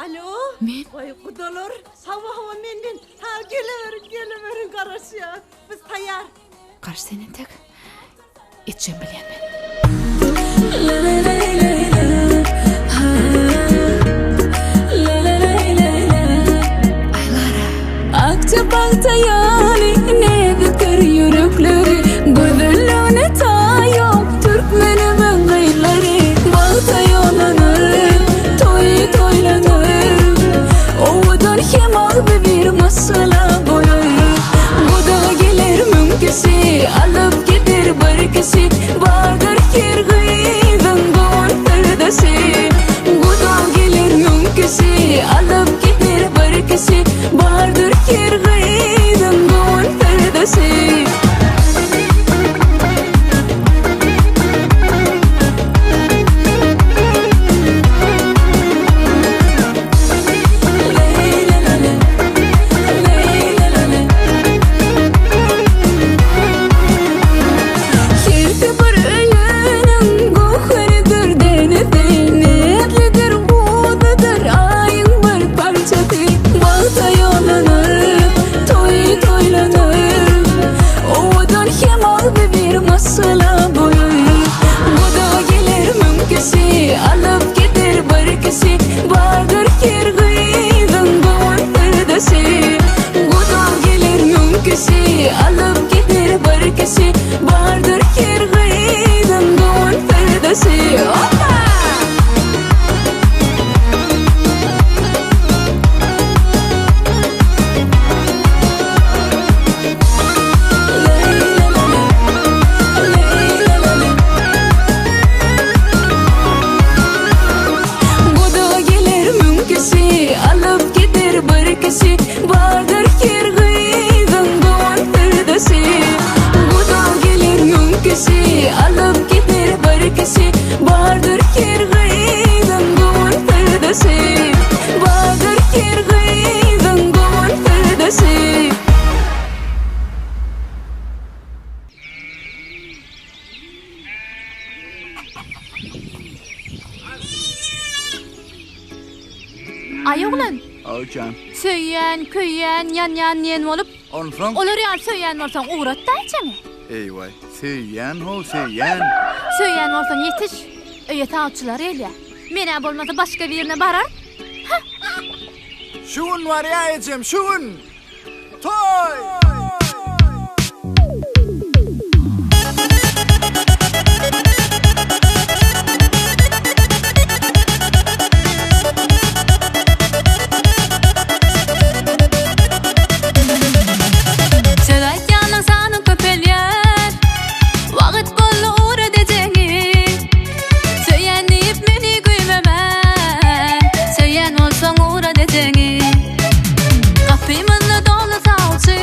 Alo? Men? Vay kudalar. Hava menden. Ha geliverin karışya. Biz tayar. Qarşı senin tek. İçim bilyen men. Aylara. Akçapakta yani ne bükür yürekleri Gözülüğüne tayop Türkmenimin gıyları Balta yollanır Toy toylanır Oğudan hemal bir masala boyar Bu da gelir mümküsü Alıp gider barkısı Vardır kirgıydan doğan perdesi Bu da gelir mümküsü Alıp gider barkısı Vardır kirgıydan doğan perdesi Alıp gider barkısı Vardır kirgıydan doğan perdesi Gudan gelir mümküsü Alıp gider barkısı Vardır kirgıydan doğan perdesi Hoppa! Alıp gider barkısı Vardır kirgıydan doğan perdesi Bu da gelir mümküsü Alıp gider barkısı Vardır kirgıydan doğan perdesi Vardır kirgıydan doğan perdesi Ay oğlan. Ağacan. Söyyen, köyyen, yan yen olup. Onsoň Olar yan söyyen bolsaň uğratda içemi. eyvay. Söyýän ho söyýän. Söyyen bolsaň yetiş. Öýe taýçylar elýär. Mene bolmasa başga bir ýerine barar. Şun var ya ecem şun. Toy. Söýýän sany köpelýär Wagt bolly uğra dejeňi Söýýän diýip meni güýmemän Söýýän bolsaň uğra dejeňi Gapymyzda doly salçy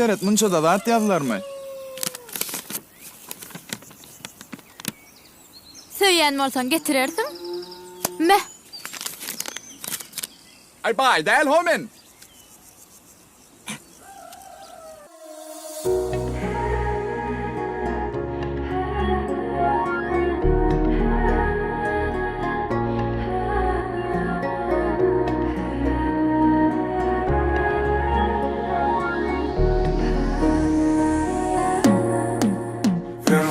seret munça da zat ýazlarmy? Söýýän bolsaň getirersiň. Meh. Ay bay del homen.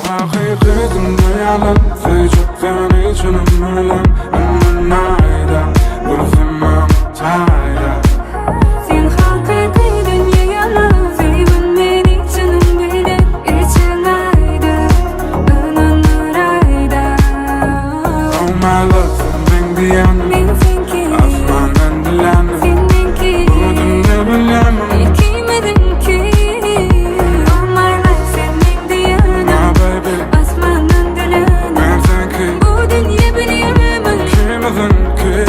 Hakikatimde yalan Seçuktan içinim ölen Ama nayda Burasımam tayda Sen hakikatin yalan Sevin beni içinim bile İçin ayda Önün ayda Oh my love sen ben diyenim Bilsin ki Asmandan dilenim Senin ki Bu dünya bilemem İlkimedim ki Oh my life senin diyenim My baby Asmanın dilenim Ben sanki Bu dünya bilemem Kimizin ki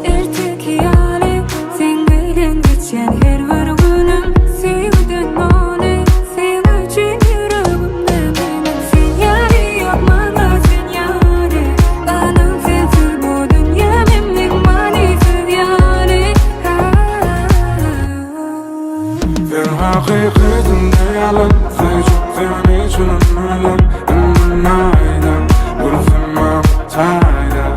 Ertek yâli sen bilen geçen her bir günüm Sevdin onu sen için yüreğimde benim Sen yâri yok bana sen yâri Kanım sensiz bu dünya memlik manisiz yâri Sen hakikatimde yalan Seçuktan içinim ölen Ama nayda Burasımam tayda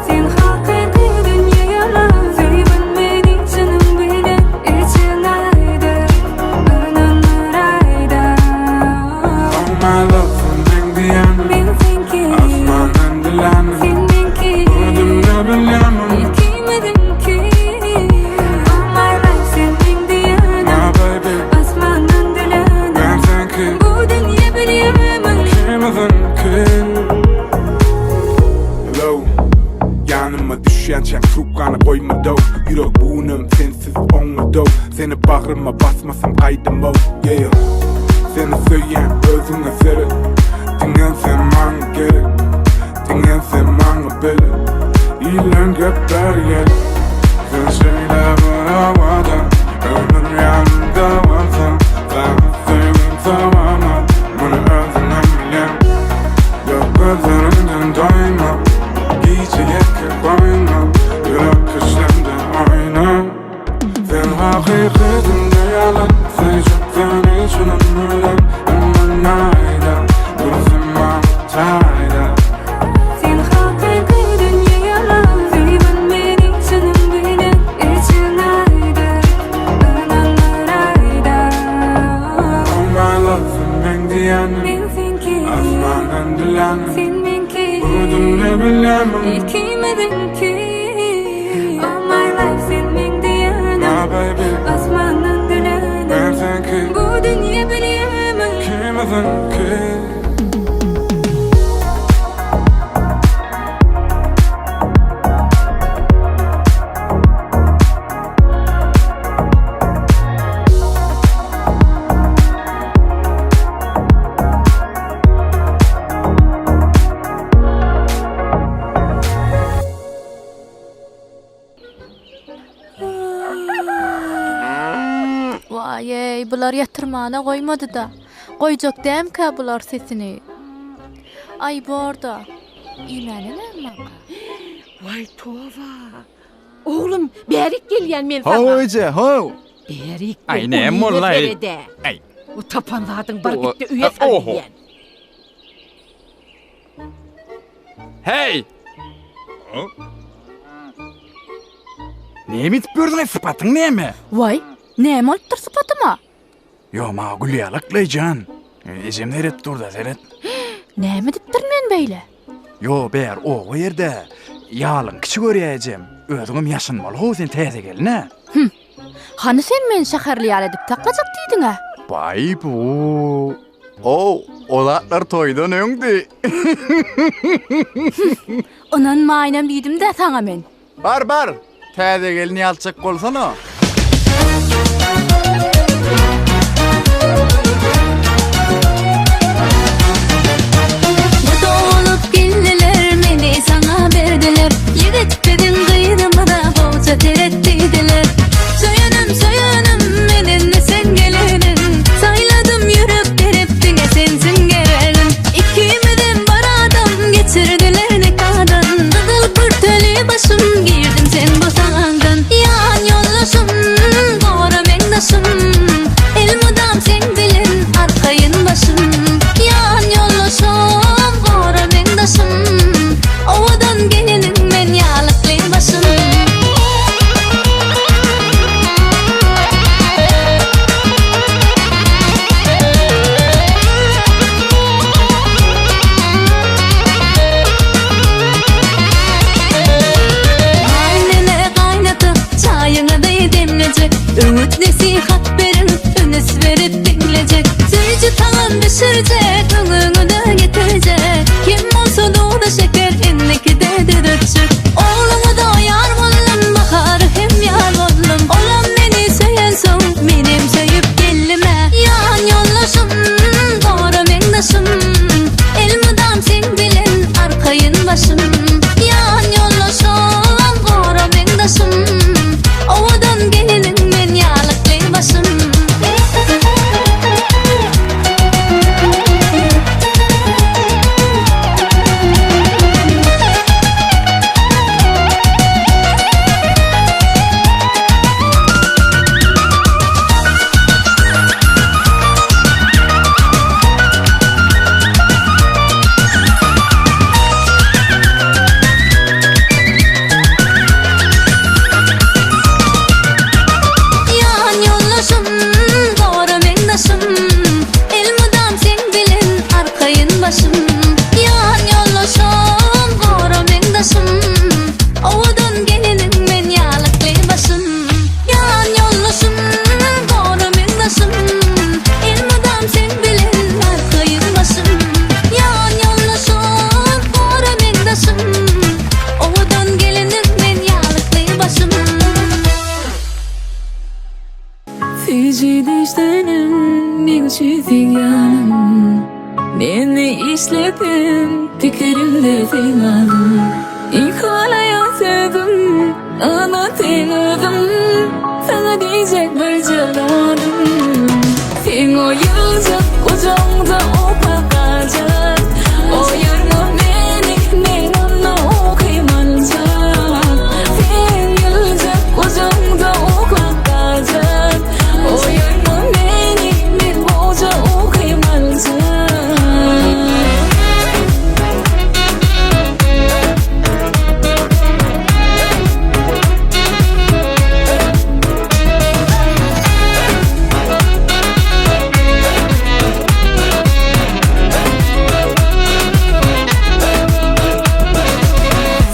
Sen hakiki dünya yalan Sevin beni canım bile için ayda Önün ayda Oh my love sen ben diyenim Bilsin ki Asmandan dilenim senin ki Bu dünya bilemem İlkimedim ki Oh my life senin diyenim My baby Asmanın dilenim Ben sanki Bu dünya bilemem Kimizin ki Hello Yanıma düşen çen tuğanı koymadı Yürek buğunum sensiz olmadı Seni bağrıma basmasam kaydım o Yeah Seni söyleyen özüne seri Dinlen sen bana gerek Dinlen sen bana beri İlan gökler yer Sen şeyler var havada Ömür yanımda varsa Sana sevgim tamama Bunu özüne bilen Yok gözlerinden doyma Giyce yetki koyma Yürek köşemde oyna Sen hakikatimde yalan Seçuktan içinim ölen Ama nayda Burasımam tayda Sen hakiki dünya yalan Sevin beni canım bile için ayda Önün ayda Oh my love sen ben diyenim Bilsin ki Asmandan dilenim senin ki Bu dünya bilemem İlkimedim ki Oh my life senin diyenim My baby Asmanın dilenim Ben sanki Bu dünya bilemem Kimizin ki Vay ey, bular yatırmana koymadı da. Koyacak dem ki bular sesini. Ay bu orada. İmeni ne maka? Vay tova. Oğlum berik gelýän men sana. Hoyje, ho. Berik. Ay, ne mollay. Ay. O tapanlardan bar O- gitti üye oho. salýan. Hey! Näme itip gördüň sıpatyň näme? Vay, näme olupdyr sıpatyma? Yo, ma gülýalyklyjan. Ejem neret durda seret. Näme dipdir men beýle? Yo, ber o yerde ýalyň kiçi görýäjem. Özüňem ýaşynmaly ho sen täze gelne. Hani sen men şäherli ýaly dip takajak diýdiň ha? Vay bu. O, olatlar toydan öňdi. Onan maýnam diýdim de saňa men. Bar. Täze gelni ýalçak bolsana. Doğulup geldiler meni sana verdiler Yigit dedin kıydımı da bolsa terettiydiler Soyanım meni sen yanım. Meni işledim, fikrimde sen aldım. İlk olayan sevdim, ama sen öldüm. Sana diyecek bir cevabım. Sen o yılca kucağımda opakacak. Oyurma beni, men onu okuymalacak. Sen yılca kucağımda opakacak. Oyurma beni, men boca okuymalacak.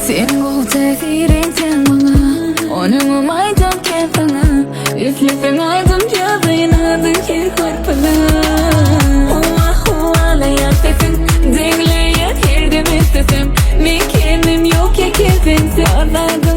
Sen bu tesirin bana, onun maydım kefana. Üflefin aydım yazıynadı ki korpana. Hualayan sesin, dinleyen her dem istesem. Bir kendim yok ya kesin, anladım.